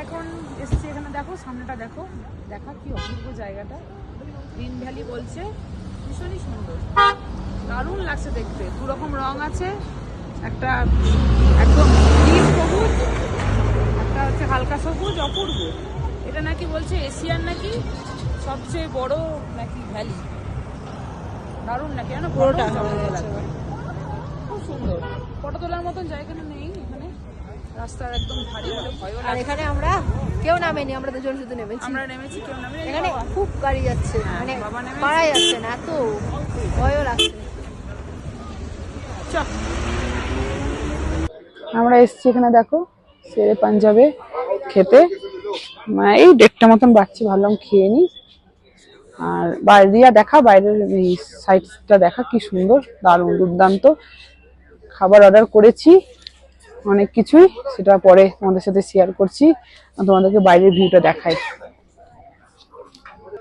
এখন এসেছি এখানে, দেখো সামনেটা দেখো, দেখা কি অপূর্ব জায়গাটা। গ্রিন ভ্যালি বলছে, ভীষণই সুন্দর, দারুণ লাগছে দেখতে। দু রকম রং আছে, একটা একদম ডিপ সবুজ, একটা হচ্ছে হালকা সবুজ, অপূর্ব। এটা নাকি বলছে এশিয়ার নাকি সবচেয়ে বড় নাকি ভ্যালি, দারুণ নাকি, জানো পুরোটা খুব সুন্দর। ফটো তোলার মতন জায়গাটা নেই এখানে, রাস্তার একদম ধারে বলে ভয়ও লাগে। আর এখানে আমরা কেউ নামেনি, আমরা দুজন শুধু নেমেছি। আমরা নেমেছি, কেউ নামেনি। এখানে খুব গাড়ি যাচ্ছে, মানে বাবা নেমেছে। পারা যাচ্ছে না, এত ভয়ও লাগছে। আমরা এসছি এখানে দেখো শেরে পাঞ্জাবে খেতে, এই 1:30 মতন বাচ্চা, ভাবলাম খেয়ে নি। আর বাইরে দেখা, বাইরের সাইডটা দেখা কি সুন্দর, দারুণ দুর্দান্ত। খাবার অর্ডার করেছি অনেক কিছুই, সেটা পরে তোমাদের সাথে শেয়ার করছি। তোমাদেরকে বাইরের ভিউটা দেখাই,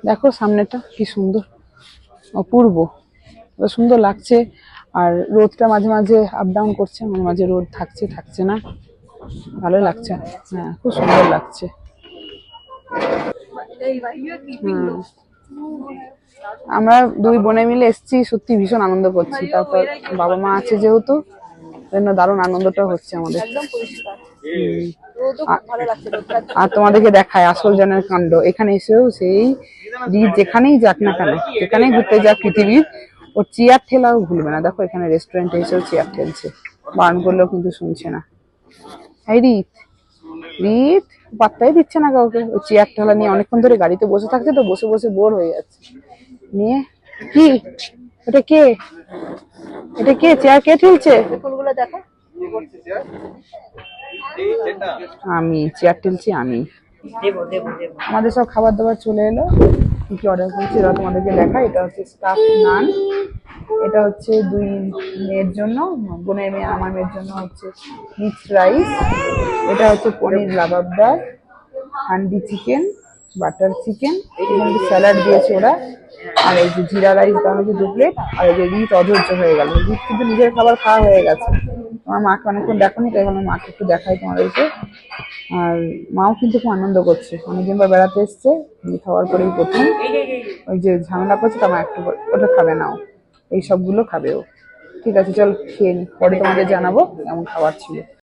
দেখো সামনেটা কি সুন্দর, অপূর্ব, সুন্দর লাগছে। আর রোদটা মাঝে মাঝে আপ ডাউন করছে, মাঝে মাঝে রোদ থাকছে থাকছে না, ভালো লাগছে। হ্যাঁ, খুব সুন্দর লাগছে। আমরা দুই বোনে মিলে এসেছি, সত্যি ভীষণ আনন্দ করছি। তারপর বাবা মা আছে যেহেতু, দারুণ আনন্দটা হচ্ছে আমাদের। আর তোমাদেরকে দেখায় আসল জনের কাণ্ড। এখানে এসেও সেই যেখানেই যাক না কেন, যেখানেই ঘুরতে যাক পৃথিবীর, ও চেয়ার ঠেলাও ভুলবে না। দেখো এখানে রেস্টুরেন্টে এসেও চেয়ার ঠেলছে, বারণ করলেও কিন্তু শুনছে না। এই রীত রীত পাত্তাই দিচ্ছে না কাউকে। ওই চেয়ার ঠেলা নিয়ে অনেকক্ষণ ধরে গাড়িতে বসে থাকছে, তো বসে বসে বোর হয়ে যাচ্ছে নিয়ে। কি এটা কে, এটা কে চেয়ার কে ঠেলছে? ফুলগুলো দেখো। আমি চেয়ার ঠেলছি আমি। আমাদের সব খাবার দাবার চলে এলো, কি কি অর্ডার করেছি এরা তোমাদেরকে দেখাই। এটা হচ্ছে স্টাফ নান, এটা হচ্ছে দুই মেয়ের জন্য, বোনের মেয়ে আমার মেয়ের জন্য হচ্ছে মিক্সড রাইস, এটা হচ্ছে paneer lababdar, handi chicken, butter chicken, এখানে স্যালাড দিয়েছে ওরা। আর এই যে জিরা রাইস দেওয়া হয়েছে 2 প্লেট। আর এই যে রিত অধৈর্য হয়ে গেল, রিত কিন্তু নিজের খাবার খাওয়া হয়ে গেছে। তোমার মাকে অনেকক্ষণ দেখোনি, তাই বললাম মাকে একটু দেখাই তোমাদেরকে। আর মাও কিন্তু খুব আনন্দ করছে, অনেকদিন পর বেড়াতে এসছে, খাওয়ার পরেই প্রথম। ওই যে ঝামেলা করছে, তার মা একটু ওটা খাবে না, এই সবগুলো খাবে ও। ঠিক আছে চল খেয়ে নি, পরে তোমাদের জানাবো কেমন খাবার ছিল।